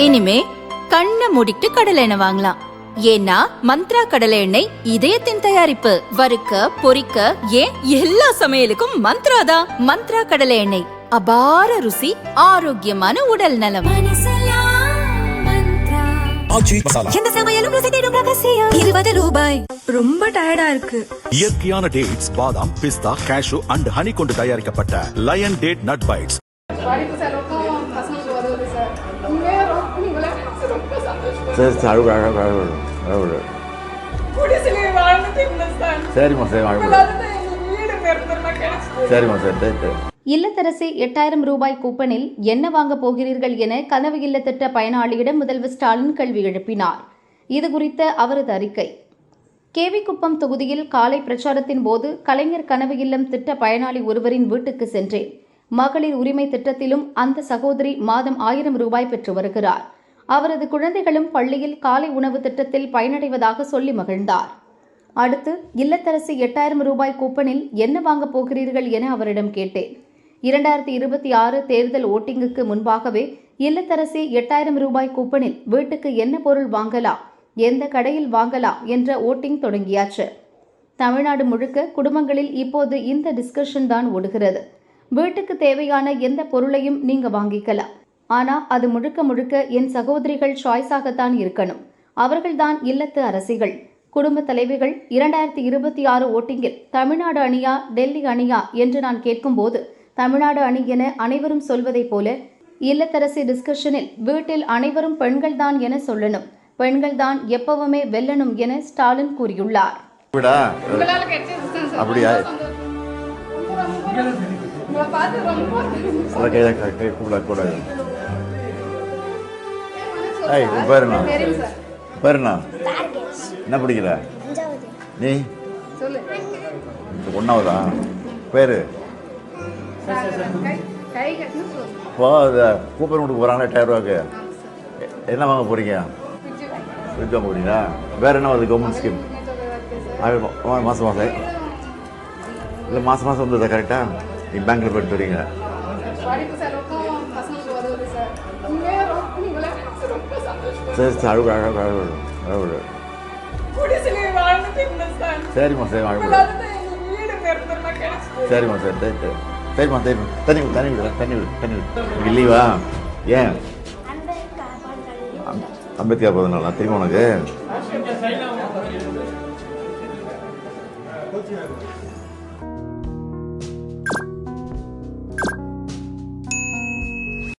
இனிமே கண்ணை மூடிட்டு கடலை எண்ணெய் வாங்கலாம். ஏன்னா மந்த்ரா கடலை எண்ணெய் இதயத்தின் தயாரிப்பு. வறுக்க பொரிக்க ஏன் எல்லா சமையலுக்கும் மந்த்ரா தான். மந்த்ரா கடலை எண்ணெய், அபார ருசி, ஆரோக்கியமான உடல் நலம். ரொம்ப டயர்டா இருக்கு. இயற்கையான டேட்ஸ், பாதாம், பிஸ்தா, கேஷு அண்ட் ஹனி கொண்டு தயாரிக்கப்பட்ட லயன் டேட் நட் பைட்ஸ். இல்லத்தரசி 8000 ரூபாய் கூப்பனில் என்ன வாங்க போகிறீர்கள் என கனவு இல்ல திட்ட பயனாளியிடம் முதல்வர் ஸ்டாலின் கேள்வி எழுப்பினார். இதுகுறித்த அவரது அறிக்கை. கேவிக்குப்பம் தொகுதியில் காலை பிரச்சாரத்தின் போது கலைஞர் கனவு இல்லம் திட்ட பயனாளி ஒருவரின் வீட்டுக்கு சென்றேன். மகளிர் உரிமை திட்டத்திலும் அந்த சகோதரி மாதம் 1000 ரூபாய் பெற்று வருகிறார். அவரது குழந்தைகளும் பள்ளியில் காலை உணவு திட்டத்தில் பயனடைவதாக சொல்லி மகிழ்ந்தார். அடுத்து இல்லத்தரசி 8000 ரூபாய் கூப்பனில் என்ன வாங்க போகிறீர்கள் என அவரிடம் கேட்டேன். 2026 தேர்தல் ஓட்டிங்குக்கு முன்பாகவே இல்லத்தரசி 8000 ரூபாய் கூப்பனில் வீட்டுக்கு என்ன பொருள் வாங்கலாம், எந்த கடையில் வாங்கலாம் என்ற ஓட்டிங் தொடங்கியாச்சு. தமிழ்நாடு முழுக்க குடும்பங்களில் இப்போது இந்த டிஸ்கஷன் தான் ஓடுகிறது. வீட்டுக்கு தேவையான எந்த பொருளையும் நீங்க வாங்கிக்கலாம். ஆனா அது முழுக்க முழுக்க என் சகோதரிகள் சாய்ஸாகத்தான் இருக்கணும். அவர்கள்தான் இல்லத்து அரசிகள், குடும்ப தலைவிகள். 2026 ஓட்டிங்கில் தமிழ்நாடு அணியா டெல்லி அணியா என்று நான் கேட்கும்போது தமிழ்நாடு அணி என அனைவரும் சொல்வதைப் போல இல்லத்தரசி டிஸ்கஷனில் வீட்டில் அனைவரும் பெண்கள்தான் என சொல்லணும். பெண்கள்தான் எப்பவுமே வெல்லணும் என ஸ்டாலின் கூறியுள்ளார். என்ன படிக்கிற நீ? ஒன்னாவதா? பேரு இப்போ கூப்பன் வீட்டுக்கு போகிறாங்களா 8000 ரூபாய்க்கு? என்ன வாங்க போகிறீங்க? ஃப்ரிட்ஜ் வாங்க போகிறீங்களா? வேறு என்ன வருது கவர்மெண்ட் ஸ்கீம்? மாதம் மாதம் இல்லை, மாதம் மாதம் வந்ததா கரெக்டாக? நீங்கள் பேங்க்கில் போய்ட்டு வரீங்க. சரி சரி, அழுகு அழகு அழகு அழகு. சரிம்மா சரி, அழுகு. சரிம்மா சரி சரி சரிம்மா சரிம்மா. தண்ணி விடு தண்ணி விடு தண்ணி விடு தண்ணி விடு. இல்லைவா? ஏன்? அம்பேத்கர் பிறந்த நாளா தெரியுமா உனக்கு?